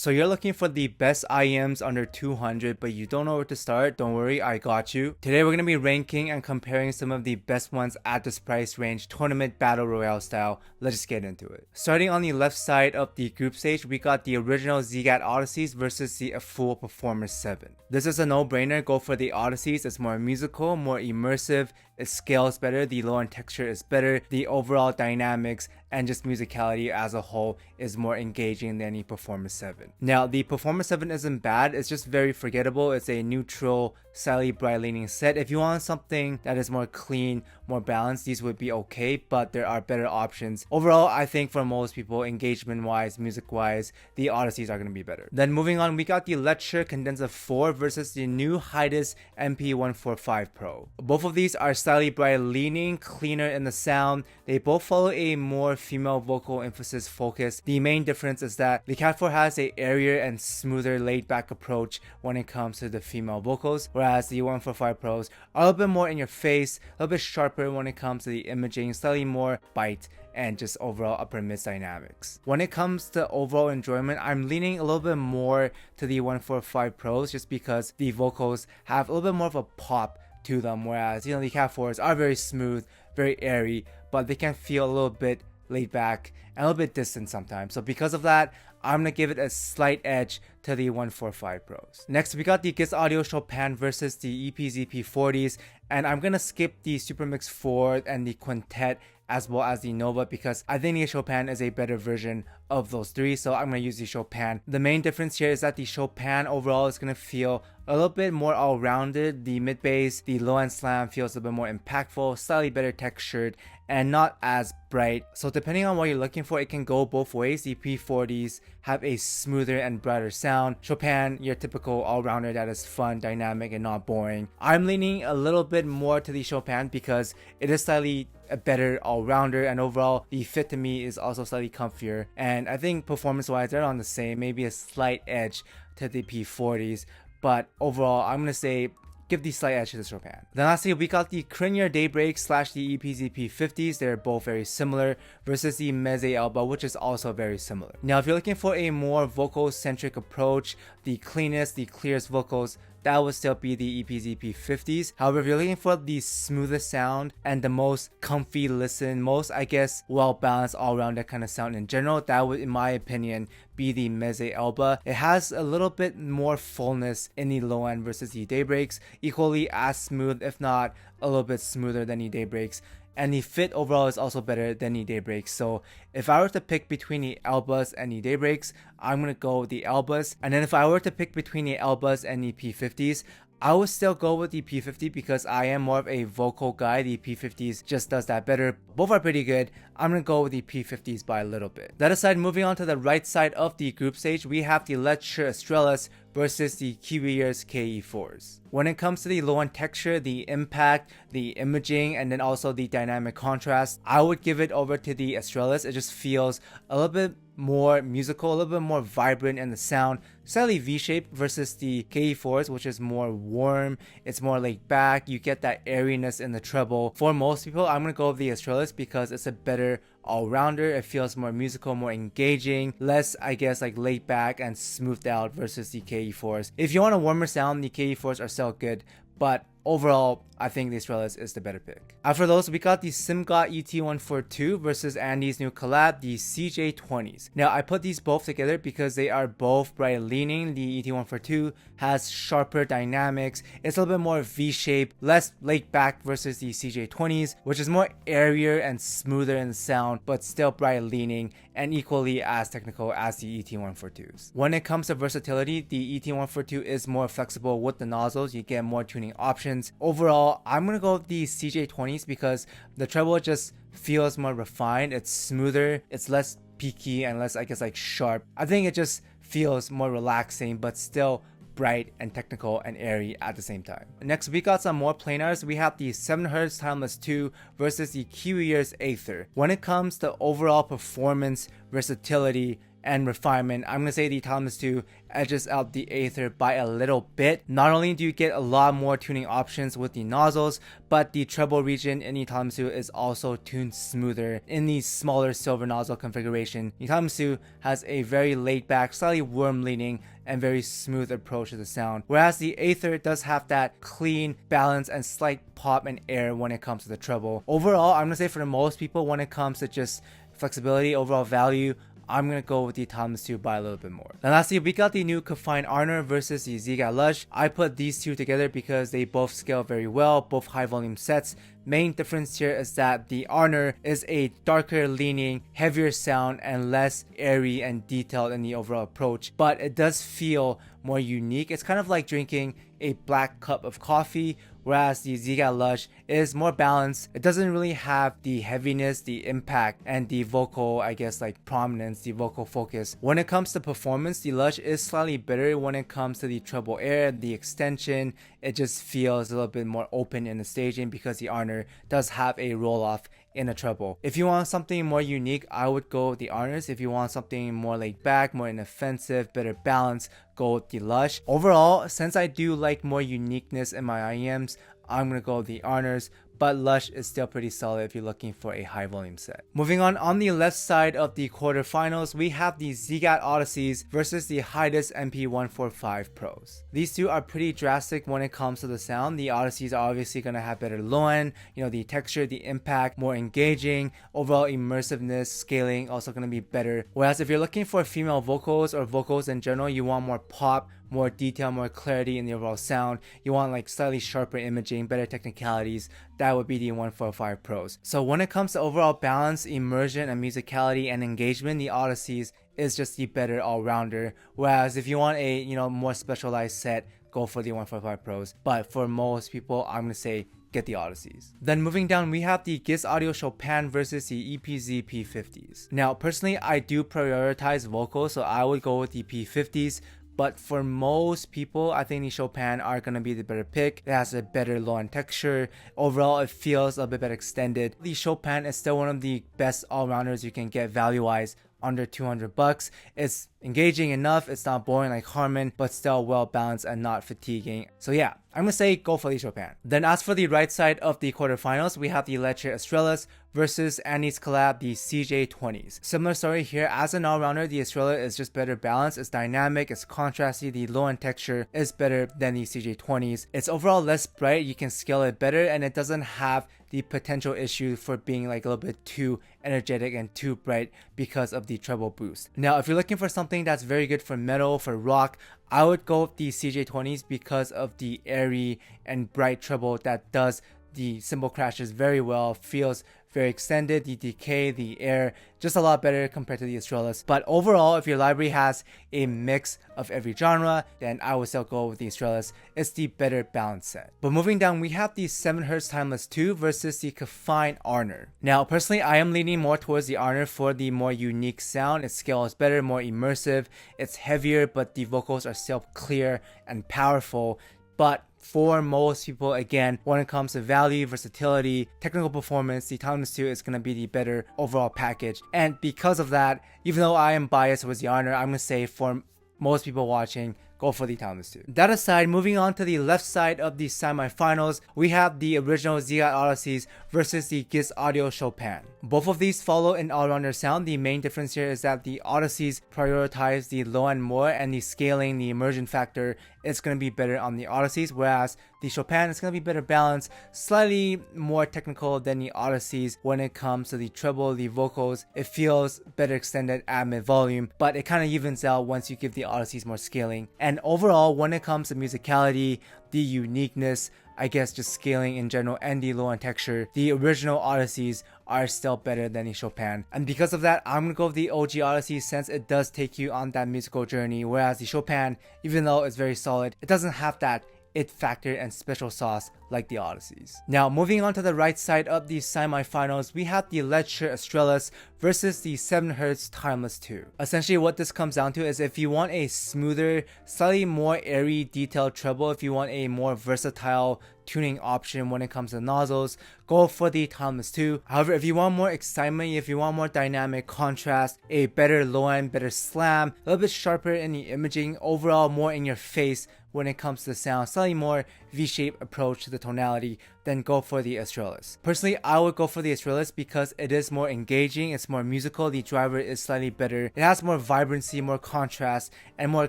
So you're looking for the best Iems under 200, but you don't know where to start? Don't worry, I got you. Today we're going to be ranking and comparing some of the best ones at this price range, tournament battle royale style. Let's just get into it. Starting on the left side of the group stage, we got the original ZGAT Odysseys versus the Full Performer 7. This is a no-brainer. Go for the Odysseys. It's more musical, more immersive, it scales better, the low end texture is better, the overall dynamics and just musicality as a whole is more engaging than the Performer 7. Now, the Performer 7 isn't bad, it's just very forgettable. It's a neutral, slightly bright leaning set. If you want something that is more clean, more balanced, these would be okay, but there are better options. Overall, I think for most people, engagement wise, music wise, the Odysseys are going to be better. Then moving on, we got the Lecture Condenser 4 versus the new Hydus MP145 Pro. Both of these are slightly bright leaning, cleaner in the sound. They both follow a more female vocal emphasis focus. The main difference is that the Cat 4 has a airier and smoother laid back approach when it comes to the female vocals, whereas the 145 Pros are a little bit more in your face, a little bit sharper when it comes to the imaging, slightly more bite and just overall upper mid dynamics. When it comes to overall enjoyment, I'm leaning a little bit more to the 145 Pros just because the vocals have a little bit more of a pop to them, whereas the Cat 4s are very smooth, very airy, but they can feel a little bit laid back and a little bit distant sometimes. So because of that, I'm gonna give it a slight edge to the 145 Pros. Next, we got the Giz Audio Chopin versus the EPZP40s, and I'm gonna skip the Supermix 4 and the Quintet as well as the Nova because I think the Chopin is a better version of those three, so I'm going to use the Chopin. The main difference here is that the Chopin overall is going to feel a little bit more all-rounded. The mid bass, the low end slam feels a bit more impactful, slightly better textured, and not as bright. So depending on what you're looking for, it can go both ways. The P40s have a smoother and brighter sound. Chopin, your typical all-rounder that is fun, dynamic, and not boring. I'm leaning a little bit more to the Chopin because it is slightly a better all-rounder, and overall the fit to me is also slightly comfier, and I think performance-wise they're on the same, maybe a slight edge to the P40s, but overall I'm gonna say give the slight edge to the Chopin. Then lastly, we got the Crinier Daybreak / the EPZP50s. They're both very similar versus the Meze Alba, which is also very similar. Now, if you're looking for a more vocal-centric approach, the cleanest, the clearest vocals, that would still be the EPZP50s. However, if you're looking for the smoothest sound and the most comfy listen, most, I guess, well-balanced all-around that kind of sound in general, that would, in my opinion, be the Meze Alba. It has a little bit more fullness in the low end versus the Daybreaks, equally as smooth, if not a little bit smoother than the Daybreaks. And the fit overall is also better than the Daybreaks. So if I were to pick between the Albas and the Daybreaks, I'm going to go with the Albas. And then if I were to pick between the Albas and the P50s, I would still go with the P50 because I am more of a vocal guy. The P50s just does that better. Both are pretty good. I'm going to go with the P50s by a little bit. That aside, moving on to the right side of the group stage, we have the Lecture ASTRALIS versus the Kiwiers KE4s. When it comes to the low end texture, the impact, the imaging, and then also the dynamic contrast, I would give it over to the ASTRALIS. It just feels a little bit more musical, a little bit more vibrant in the sound, slightly V-shaped versus the KE4s, which is more warm, it's more laid back, you get that airiness in the treble. For most people, I'm going to go with the ASTRALIS because it's a better all-rounder. It feels more musical, more engaging, less, I guess, like laid back and smoothed out versus the KE4s. If you want a warmer sound, the KE4s are still good, but overall, I think the ASTRALIS is the better pick. After those, we got the SIMGOT ET142 versus Andy's new collab, the CJ20s. Now, I put these both together because they are both bright leaning. The ET142 has sharper dynamics. It's a little bit more V-shaped, less laid back versus the CJ20s, which is more airier and smoother in the sound, but still bright leaning and equally as technical as the ET142s. When it comes to versatility, the ET142 is more flexible with the nozzles. You get more tuning options. Overall, I'm gonna go with the CJ20s because the treble just feels more refined. It's smoother, it's less peaky and less, I guess, like sharp. I think it just feels more relaxing, but still bright and technical and airy at the same time. Next, we got some more planars. We have the 7Hz Timeless 2 versus the Kiwiers AETHER. When it comes to overall performance, versatility, and refinement, I'm gonna say the Iems 2 edges out the Aether by a little bit. Not only do you get a lot more tuning options with the nozzles, but the treble region in the Iems 2 is also tuned smoother in the smaller silver nozzle configuration. The Iems 2 has a very laid back, slightly warm leaning, and very smooth approach to the sound, whereas the Aether does have that clean balance and slight pop and air when it comes to the treble. Overall, I'm gonna say for the most people, when it comes to just flexibility, overall value, I'm gonna go with the Iems 2 by a little bit more. Now lastly, we got the new confined ARNAR versus the ZGAT LUSH. I put these two together because they both scale very well, both high volume sets. Main difference here is that the ARNAR is a darker leaning, heavier sound and less airy and detailed in the overall approach, but it does feel more unique. It's kind of like drinking a black cup of coffee, whereas the ZGAT LUSH is more balanced. It doesn't really have the heaviness, the impact, and the vocal, I guess, like prominence, the vocal focus. When it comes to performance, the LUSH is slightly better when it comes to the treble air, the extension. It just feels a little bit more open in the staging because the ARNAR does have a roll-off in a treble. If you want something more unique, I would go with the ARNARs. If you want something more laid back, more inoffensive, better balance, go with the LUSH. Overall, since I do like more uniqueness in my Iems, I'm gonna go with the ARNARs, but LUSH is still pretty solid if you're looking for a high volume set. Moving on the left side of the quarterfinals, we have the ZGAT ODYSSEYs versus the ODYSSEY MP145 Pros. These two are pretty drastic when it comes to the sound. The ODYSSEYs are obviously going to have better low end, the texture, the impact, more engaging, overall immersiveness, scaling also going to be better. Whereas if you're looking for female vocals or vocals in general, you want more pop, more detail, more clarity in the overall sound, you want like slightly sharper imaging, better technicalities, that would be the 145 Pros. So when it comes to overall balance, immersion, and musicality and engagement, the ODYSSEYs is just the better all-rounder. Whereas if you want a more specialized set, go for the 145 Pros. But for most people, I'm gonna say get the ODYSSEYs. Then moving down, we have the GIS Audio CHOPIN versus the EPZ P50s. Now personally, I do prioritize vocals, so I would go with the P50s. But for most people, I think the CHOPIN are going to be the better pick. It has a better low end texture. Overall, it feels a bit better extended. The CHOPIN is still one of the best all-rounders you can get value-wise under 200 bucks. It's engaging enough, it's not boring like Harman, but still well balanced and not fatiguing. So yeah, I'm gonna say go for the CHOPIN. Then as for the right side of the quarterfinals, we have the Lecce ASTRALIS versus Andy's collab, the CJ20s. Similar story here. As an all-rounder, the ASTRALIS is just better balanced, it's dynamic, it's contrasty, the low-end texture is better than the CJ20s. It's overall less bright, you can scale it better, and it doesn't have the potential issue for being like a little bit too energetic and too bright because of the treble boost. Now, if you're looking for something that's very good for metal, for rock, I would go with the CJ20s because of the airy and bright treble that does the cymbal crashes very well, feels very extended, the decay, the air, just a lot better compared to the ASTRALIS. But overall, if your library has a mix of every genre, then I would still go with the ASTRALIS. It's the better balanced set. But moving down, we have the 7Hz Timeless 2 versus the confined ARNAR. Now, personally, I am leaning more towards the ARNAR for the more unique sound. Its scale is better, more immersive. It's heavier, but the vocals are still clear and powerful. But for most people, again, when it comes to value, versatility, technical performance, the Iems 2 is going to be the better overall package. And because of that, even though I am biased towards the ARNAR, I'm going to say for most people watching, go for the Iems 2. That aside, moving on to the left side of the semifinals, we have the original ZGAT ODYSSEYs versus the GIS Audio CHOPIN. Both of these follow an all-rounder sound. The main difference here is that the ODYSSEYs prioritize the low end more, and the scaling, the immersion factor, is going to be better on the ODYSSEYs, whereas the CHOPIN is going to be better balanced, slightly more technical than the ODYSSEYs when it comes to the treble, the vocals. It feels better extended at mid-volume, but it kind of evens out once you give the ODYSSEYs more scaling. And overall, when it comes to musicality, the uniqueness, I guess just scaling in general, and the low end texture, the original ODYSSEYs are still better than the CHOPIN. And because of that, I'm gonna go with the OG ODYSSEY since it does take you on that musical journey, whereas the CHOPIN, even though it's very solid, it doesn't have that it factor and special sauce like the ODYSSEYs. Now, moving on to the right side of the semifinals, we have the Lecce ASTRALIS versus the 7Hz Timeless 2. Essentially, what this comes down to is if you want a smoother, slightly more airy, detailed treble, if you want a more versatile tuning option when it comes to nozzles, go for the Autonomous 2. However, if you want more excitement, if you want more dynamic contrast, a better low end, better slam, a little bit sharper in the imaging, overall more in your face when it comes to the sound, slightly more V-shaped approach to the tonality, then go for the ASTRALIS. Personally, I would go for the ASTRALIS because it is more engaging, it's more musical, the driver is slightly better, it has more vibrancy, more contrast, and more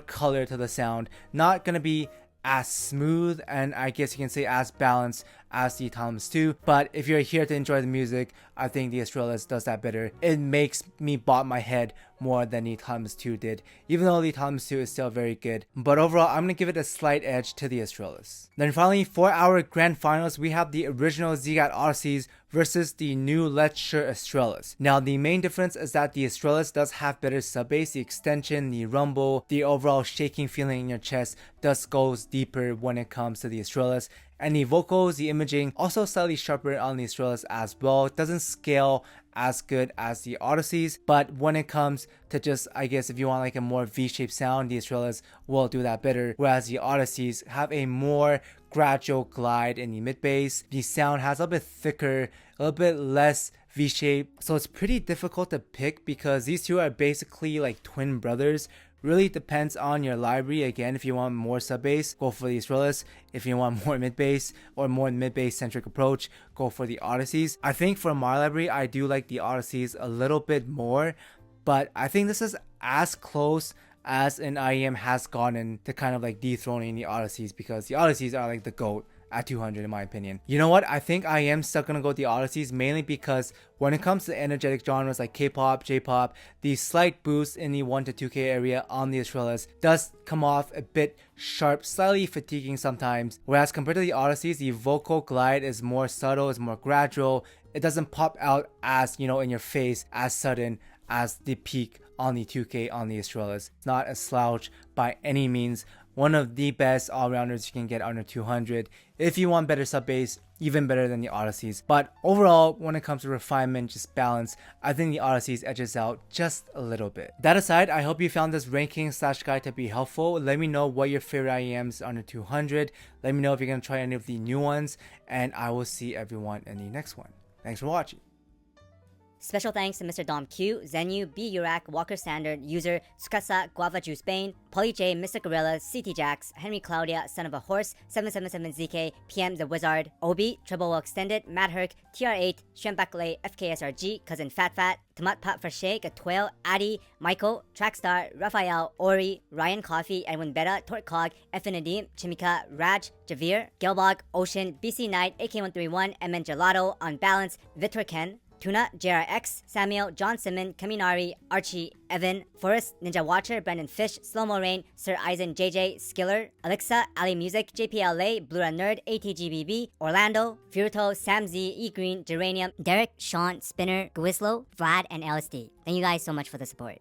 color to the sound. Not gonna be as smooth and I guess you can say as balanced as the Autonomous 2, but if you're here to enjoy the music, I think the ASTRALIS does that better. It makes me bob my head more than the Autonomous 2 did, even though the Autonomous 2 is still very good. But overall, I'm going to give it a slight edge to the ASTRALIS. Then finally, for our grand finals, we have the original ZGAT ODYSSEYs versus the new Let's Sure ASTRALIS. Now, the main difference is that the ASTRALIS does have better sub bass, the extension, the rumble, the overall shaking feeling in your chest does goes deeper when it comes to the ASTRALIS. And the vocals, the imaging, also slightly sharper on the ASTRALIS as well. It doesn't scale as good as the ODYSSEYs, but when it comes to just, I guess if you want like a more V-shaped sound, the ASTRALIS will do that better, whereas the ODYSSEYs have a more gradual glide in the mid bass. The sound has a little bit thicker, a little bit less V-shape, so it's pretty difficult to pick because these two are basically like twin brothers. Really depends on your library. Again, if you want more sub bass, go for the ASTRALIS. If you want more mid bass or more mid bass centric approach, go for the ODYSSEYs. I think for my library, I do like the ODYSSEYs a little bit more, but I think this is as close as an IEM has gotten to kind of like dethroning the ODYSSEYs, because the ODYSSEYs are like the GOAT at 200 in my opinion. You know what? I think I am still gonna go with the ODYSSEYs, mainly because when it comes to energetic genres like K-pop, J-pop, the slight boost in the 1 to 2K area on the ASTRALIS does come off a bit sharp, slightly fatiguing sometimes. Whereas compared to the ODYSSEYs, the vocal glide is more subtle, is more gradual. It doesn't pop out as, you know, in your face, as sudden as the peak on the 2K on the ASTRALIS. It's not a slouch by any means. One of the best all-rounders you can get under 200. If you want better sub bass, even better than the ODYSSEYs. But overall, when it comes to refinement, just balance, I think the ODYSSEYs edges out just a little bit. That aside, I hope you found this ranking / guide to be helpful. Let me know what your favorite IEMs under 200. Let me know if you're going to try any of the new ones. And I will see everyone in the next one. Thanks for watching. Special thanks to Mr. Dom Q, Zenu, B. Urak, Walker Standard, User, Tsukasa, Guava Juice Bane, Polly J, Mr. Gorilla, CT Jax, Henry Claudia, Son of a Horse, 777ZK, PM The Wizard, Obi, Treble Well Extended, Matt Herc, TR8, Shembakle, FKSRG, Cousin Fat Fat, Tomat Pat Farshay, Gatwell, Addy, Michael, Trackstar, Raphael, Ori, Ryan Coffee, Edwin Beta, Tortcog, Effinadim, Chimika, Raj, Javir, Gelbog, Ocean, BC Knight, AK131, MN Gelato, On Balance, Victor Ken, Tuna, JRX, Samuel, John Simon, Kaminari, Archie, Evan, Forrest, Ninja Watcher, Brendan Fish, Slow-Mo Rain, Sir Eisen JJ, Skiller, Alexa, Ali Music, JPLA, Blura Nerd, ATGBB, Orlando, Furuto, Sam Z, E Green, Geranium, Derek, Sean, Spinner, Gwislow, Vlad, and LSD. Thank you guys so much for the support.